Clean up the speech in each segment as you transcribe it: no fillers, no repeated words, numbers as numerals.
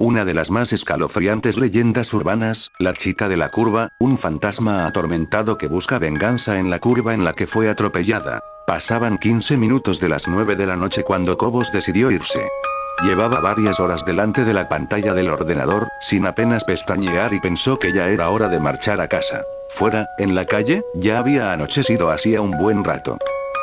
Una de las más escalofriantes leyendas urbanas, la chica de la curva, un fantasma atormentado que busca venganza en la curva en la que fue atropellada. Pasaban 15 minutos de las 9 de la noche cuando Cobos decidió irse. Llevaba varias horas delante de la pantalla del ordenador, sin apenas pestañear y pensó que ya era hora de marchar a casa. Fuera, en la calle, ya había anochecido hacía un buen rato.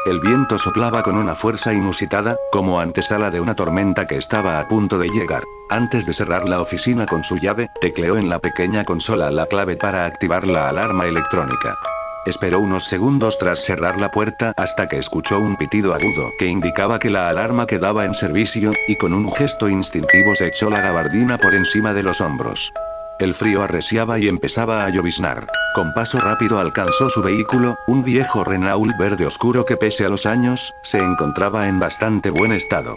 El viento soplaba con una fuerza inusitada, como antesala de una tormenta que estaba a punto de llegar. Antes de cerrar la oficina con su llave, tecleó en la pequeña consola la clave para activar la alarma electrónica. Esperó unos segundos tras cerrar la puerta hasta que escuchó un pitido agudo que indicaba que la alarma quedaba en servicio, y con un gesto instintivo se echó la gabardina por encima de los hombros. El frío arreciaba y empezaba a lloviznar. Con paso rápido alcanzó su vehículo, un viejo Renault verde oscuro que pese a los años, se encontraba en bastante buen estado.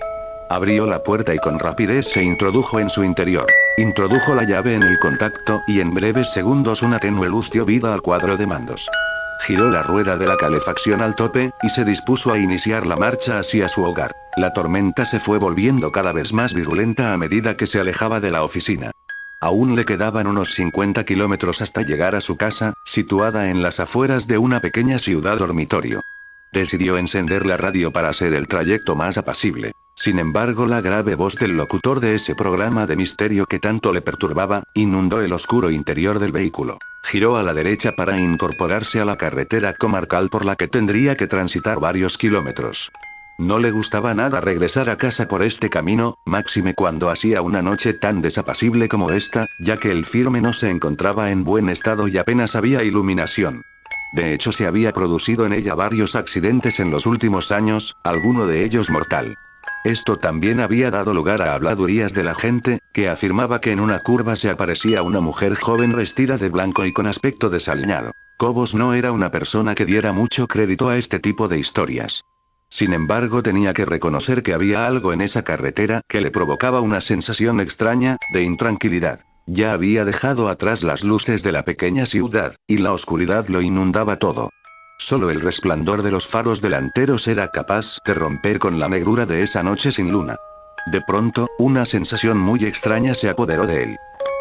Abrió la puerta y con rapidez se introdujo en su interior. Introdujo la llave en el contacto y en breves segundos una tenue luz dio vida al cuadro de mandos. Giró la rueda de la calefacción al tope, y se dispuso a iniciar la marcha hacia su hogar. La tormenta se fue volviendo cada vez más virulenta a medida que se alejaba de la oficina. Aún le quedaban unos 50 kilómetros hasta llegar a su casa, situada en las afueras de una pequeña ciudad dormitorio. Decidió encender la radio para hacer el trayecto más apacible. Sin embargo, la grave voz del locutor de ese programa de misterio que tanto le perturbaba, inundó el oscuro interior del vehículo. Giró a la derecha para incorporarse a la carretera comarcal por la que tendría que transitar varios kilómetros. No le gustaba nada regresar a casa por este camino, máxime cuando hacía una noche tan desapacible como esta, ya que el firme no se encontraba en buen estado y apenas había iluminación. De hecho, se había producido en ella varios accidentes en los últimos años, alguno de ellos mortal. Esto también había dado lugar a habladurías de la gente, que afirmaba que en una curva se aparecía una mujer joven vestida de blanco y con aspecto desaliñado. Cobos no era una persona que diera mucho crédito a este tipo de historias. Sin embargo, tenía que reconocer que había algo en esa carretera que le provocaba una sensación extraña, de intranquilidad. Ya había dejado atrás las luces de la pequeña ciudad, y la oscuridad lo inundaba todo. Solo el resplandor de los faros delanteros era capaz de romper con la negrura de esa noche sin luna. De pronto, una sensación muy extraña se apoderó de él.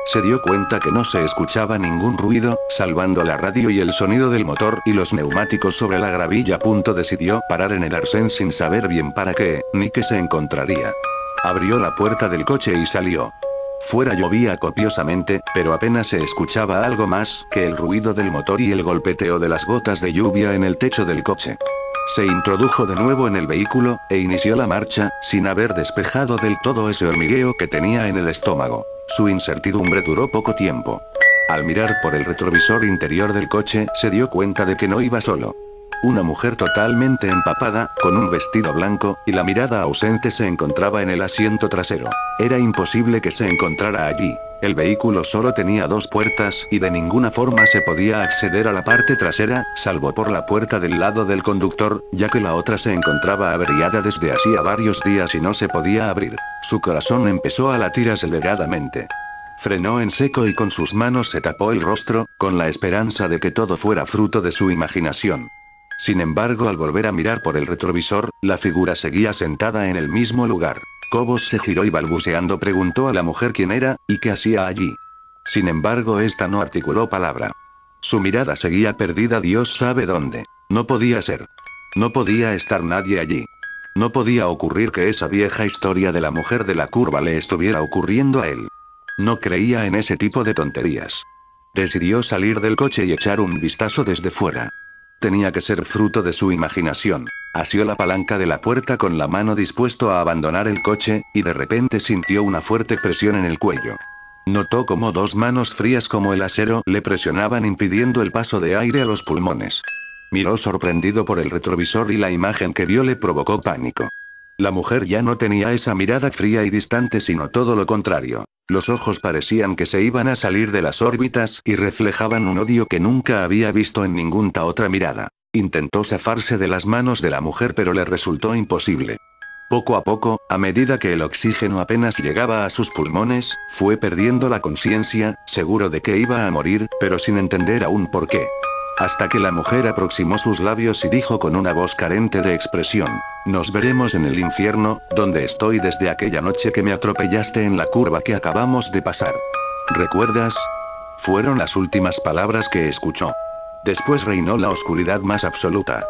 Se dio cuenta que no se escuchaba ningún ruido, salvando la radio y el sonido del motor y los neumáticos sobre la gravilla. Decidió parar en el arcén sin saber bien para qué, ni qué se encontraría. Abrió la puerta del coche y salió. Fuera llovía copiosamente, pero apenas se escuchaba algo más que el ruido del motor y el golpeteo de las gotas de lluvia en el techo del coche. Se introdujo de nuevo en el vehículo, e inició la marcha, sin haber despejado del todo ese hormigueo que tenía en el estómago. Su incertidumbre duró poco tiempo. Al mirar por el retrovisor interior del coche, se dio cuenta de que no iba solo. Una mujer totalmente empapada, con un vestido blanco, y la mirada ausente se encontraba en el asiento trasero. Era imposible que se encontrara allí. El vehículo solo tenía 2 puertas, y de ninguna forma se podía acceder a la parte trasera, salvo por la puerta del lado del conductor, ya que la otra se encontraba averiada desde hacía varios días y no se podía abrir. Su corazón empezó a latir aceleradamente. Frenó en seco y con sus manos se tapó el rostro, con la esperanza de que todo fuera fruto de su imaginación. Sin embargo, al volver a mirar por el retrovisor, la figura seguía sentada en el mismo lugar. Cobos se giró y balbuceando preguntó a la mujer quién era, y qué hacía allí. Sin embargo, esta no articuló palabra. Su mirada seguía perdida Dios sabe dónde. No podía ser. No podía estar nadie allí. No podía ocurrir que esa vieja historia de la mujer de la curva le estuviera ocurriendo a él. No creía en ese tipo de tonterías. Decidió salir del coche y echar un vistazo desde fuera. Tenía que ser fruto de su imaginación. Asió la palanca de la puerta con la mano dispuesto a abandonar el coche, y de repente sintió una fuerte presión en el cuello. Notó como 2 manos frías como el acero le presionaban impidiendo el paso de aire a los pulmones. Miró sorprendido por el retrovisor y la imagen que vio le provocó pánico. La mujer ya no tenía esa mirada fría y distante sino todo lo contrario. Los ojos parecían que se iban a salir de las órbitas y reflejaban un odio que nunca había visto en ninguna otra mirada. Intentó zafarse de las manos de la mujer pero le resultó imposible. Poco a poco, a medida que el oxígeno apenas llegaba a sus pulmones, fue perdiendo la conciencia, seguro de que iba a morir, pero sin entender aún por qué. Hasta que la mujer aproximó sus labios y dijo con una voz carente de expresión: nos veremos en el infierno, donde estoy desde aquella noche que me atropellaste en la curva que acabamos de pasar. ¿Recuerdas? Fueron las últimas palabras que escuchó. Después reinó la oscuridad más absoluta.